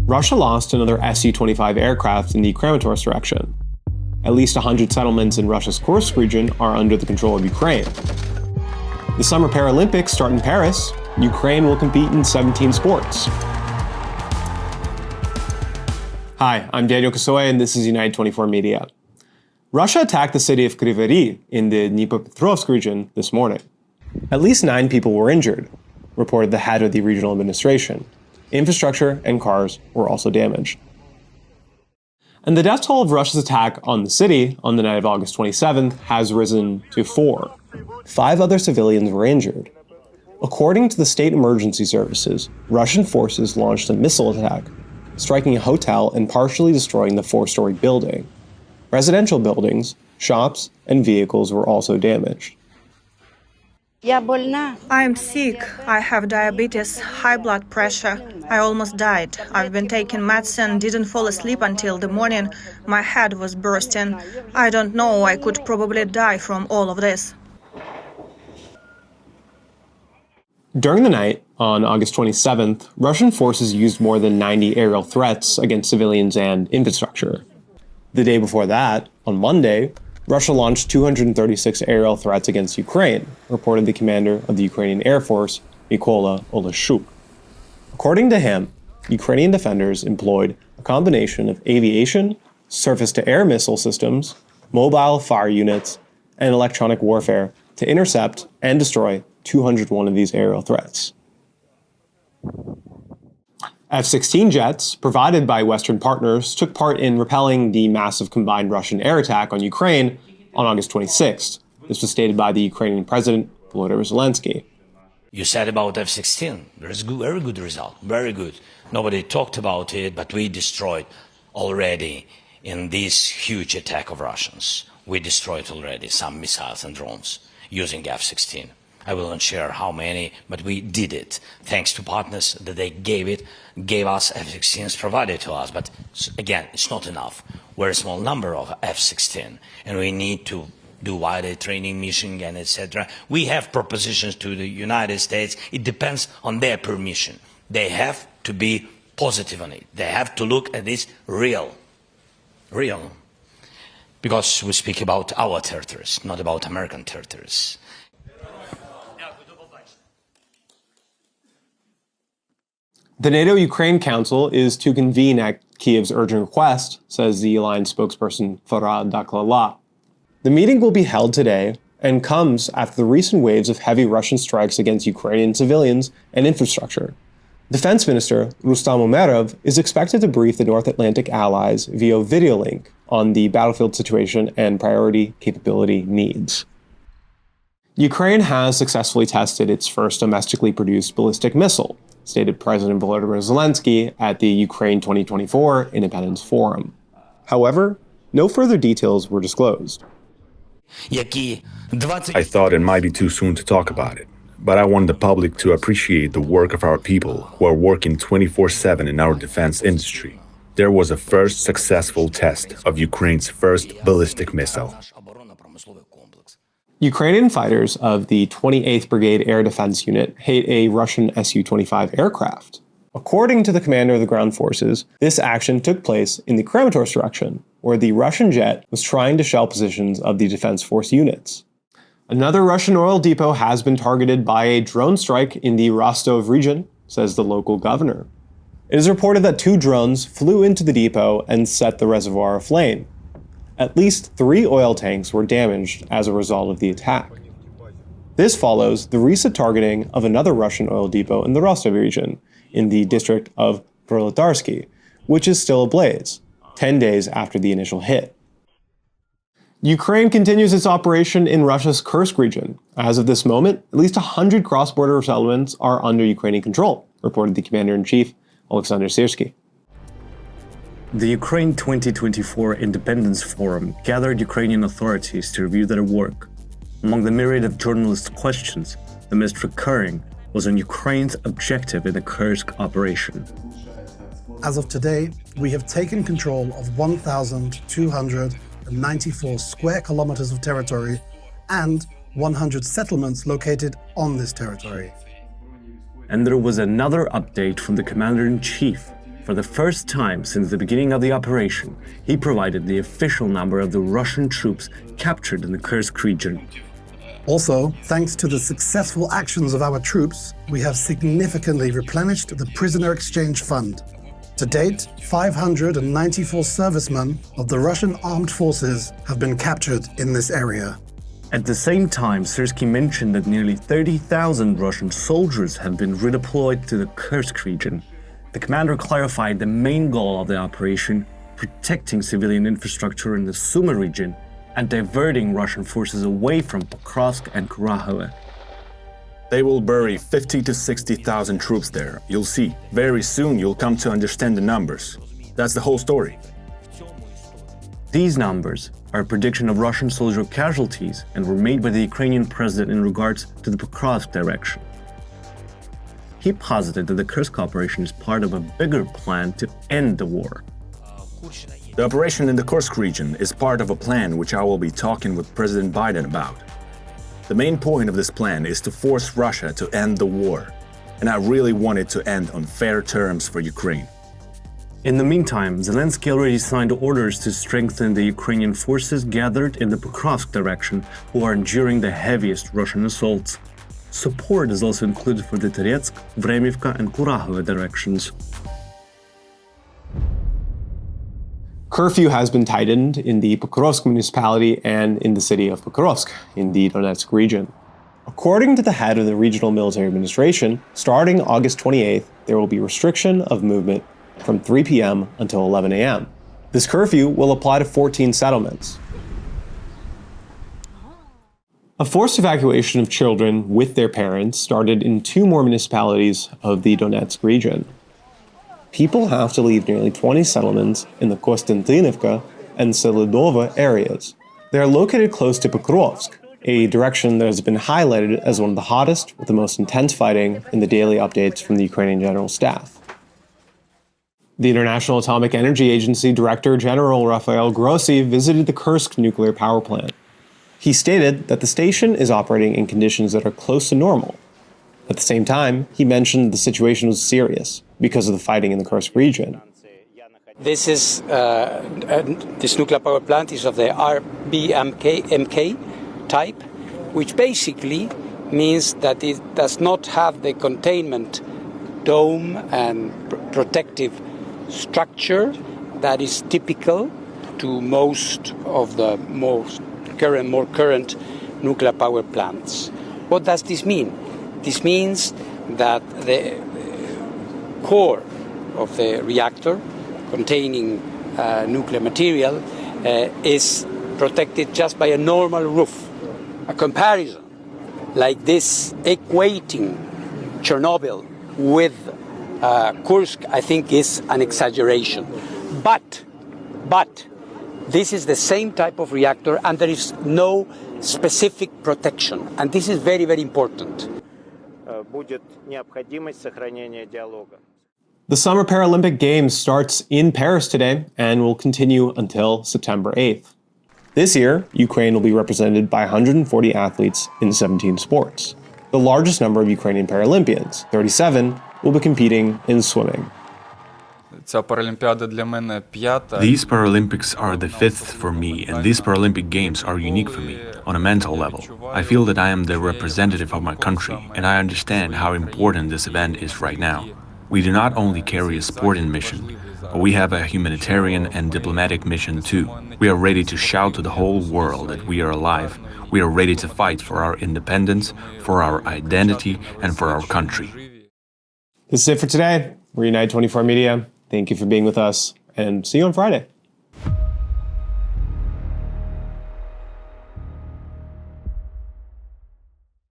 Russia lost another Su-25 aircraft in the Kramatorsk direction. At least 100 settlements in Russia's Kursk region are under the control of Ukraine. The Summer Paralympics start in Paris. Ukraine will compete in 17 sports. Hi, I'm Daniel Kasoy, and this is United24 Media. Russia attacked the city of Kryvyi Rih in the Pokrovsk region this morning. At least 9 people were injured, reported the head of the regional administration. Infrastructure and cars were also damaged. And the death toll of Russia's attack on the city on the night of August 27th has risen to 4. 5 other civilians were injured. According to the state emergency services, Russian forces launched a missile attack, striking a hotel and partially destroying the 4-story building. Residential buildings, shops, and vehicles were also damaged. I am sick. I have diabetes, high blood pressure. I almost died. I've been taking medicine, didn't fall asleep until the morning. My head was bursting. I don't know, I could probably die from all of this. During the night, on August 27th, Russian forces used more than 90 aerial threats against civilians and infrastructure. The day before that, on Monday, Russia launched 236 aerial threats against Ukraine, reported the commander of the Ukrainian Air Force, Mykola Oleshchuk. According to him, Ukrainian defenders employed a combination of aviation, surface-to-air missile systems, mobile fire units, and electronic warfare to intercept and destroy 201 of these aerial threats. F-16 jets, provided by Western partners, took part in repelling the massive combined Russian air attack on Ukraine on August 26th. This was stated by the Ukrainian President, Volodymyr Zelenskyy. You said about F-16, there's a very good result, very good. Nobody talked about it, but we destroyed already in this huge attack of Russians. We destroyed already some missiles and drones using F-16. I will not share how many, but we did it, thanks to partners that they gave us F-16s provided to us. But again, it's not enough. We're a small number of F-16, and we need to do wider training mission and etc. We have propositions to the United States. It depends on their permission. They have to be positive on it. They have to look at this real. Because we speak about our territories, not about American territories. The NATO-Ukraine Council is to convene at Kyiv's urgent request, says the alliance spokesperson Farhad Daklallah. The meeting will be held today and comes after the recent waves of heavy Russian strikes against Ukrainian civilians and infrastructure. Defense Minister Rustam Umerov is expected to brief the North Atlantic allies via video link on the battlefield situation and priority capability needs. Ukraine has successfully tested its first domestically produced ballistic missile, stated President Volodymyr Zelenskyy at the Ukraine 2024 Independence Forum. However, no further details were disclosed. I thought it might be too soon to talk about it, but I want the public to appreciate the work of our people who are working 24/7 in our defense industry. There was a first successful test of Ukraine's first ballistic missile. Ukrainian fighters of the 28th Brigade Air Defense Unit hit a Russian Su-25 aircraft. According to the commander of the ground forces, this action took place in the Kramatorsk direction, where the Russian jet was trying to shell positions of the Defense Force units. Another Russian oil depot has been targeted by a drone strike in the Rostov region, says the local governor. It is reported that 2 drones flew into the depot and set the reservoir aflame. At least 3 oil tanks were damaged as a result of the attack. This follows the recent targeting of another Russian oil depot in the Rostov region, in the district of Proletarsky, which is still ablaze, 10 days after the initial hit. Ukraine continues its operation in Russia's Kursk region. As of this moment, at least 100 cross-border settlements are under Ukrainian control, reported the commander-in-chief, Alexander Syrsky. The Ukraine 2024 Independence Forum gathered Ukrainian authorities to review their work. Among the myriad of journalists' questions, the most recurring was on Ukraine's objective in the Kursk operation. As of today, we have taken control of 1,294 square kilometers of territory and 100 settlements located on this territory. And there was another update from the commander-in-chief, For the first time since the beginning of the operation, he provided the official number of the Russian troops captured in the Kursk region. Also, thanks to the successful actions of our troops, we have significantly replenished the prisoner exchange fund. To date, 594 servicemen of the Russian armed forces have been captured in this area. At the same time, Syrskyi mentioned that nearly 30,000 Russian soldiers have been redeployed to the Kursk region. The commander clarified the main goal of the operation, protecting civilian infrastructure in the Sumy region and diverting Russian forces away from Pokrovsk and Kyiv. They will bury 50 to 60,000 troops there. You'll see. Very soon you'll come to understand the numbers. That's the whole story. These numbers are a prediction of Russian soldier casualties and were made by the Ukrainian president in regards to the Pokrovsk direction. He posited that the Kursk operation is part of a bigger plan to end the war. The operation in the Kursk region is part of a plan which I will be talking with President Biden about. The main point of this plan is to force Russia to end the war, and I really want it to end on fair terms for Ukraine. In the meantime, Zelenskyy already signed orders to strengthen the Ukrainian forces gathered in the Pokrovsk direction, who are enduring the heaviest Russian assaults. Support is also included for the Toretsk, Vremivka and Kurakhove directions. Curfew has been tightened in the Pokrovsk municipality and in the city of Pokrovsk in the Donetsk region. According to the head of the regional military administration, starting August 28th, there will be restriction of movement from 3 p.m. until 11 a.m. This curfew will apply to 14 settlements. A forced evacuation of children with their parents started in 2 more municipalities of the Donetsk region. People have to leave nearly 20 settlements in the Konstantinivka and Selidova areas. They are located close to Pokrovsk, a direction that has been highlighted as one of the hottest with the most intense fighting in the daily updates from the Ukrainian General Staff. The International Atomic Energy Agency Director General Rafael Grossi visited the Kursk nuclear power plant. He stated that the station is operating in conditions that are close to normal. At the same time, he mentioned the situation was serious because of the fighting in the Kursk region. This nuclear power plant is of the RBMK type, which basically means that it does not have the containment dome and protective structure that is typical to most of the more current nuclear power plants. What does this mean? This means that the core of the reactor containing nuclear material is protected just by a normal roof. A comparison like this equating Chernobyl with Kursk, I think, is an exaggeration. But this is the same type of reactor and there is no specific protection. And this is very, very important. The Summer Paralympic Games starts in Paris today and will continue until September 8th. This year, Ukraine will be represented by 140 athletes in 17 sports. The largest number of Ukrainian Paralympians, 37, will be competing in swimming. These Paralympics are the 5th for me, and these Paralympic Games are unique for me on a mental level. I feel that I am the representative of my country, and I understand how important this event is right now. We do not only carry a sporting mission, but we have a humanitarian and diplomatic mission too. We are ready to shout to the whole world that we are alive. We are ready to fight for our independence, for our identity, and for our country. This is it for today. We're United24 Media. Thank you for being with us, and see you on Friday.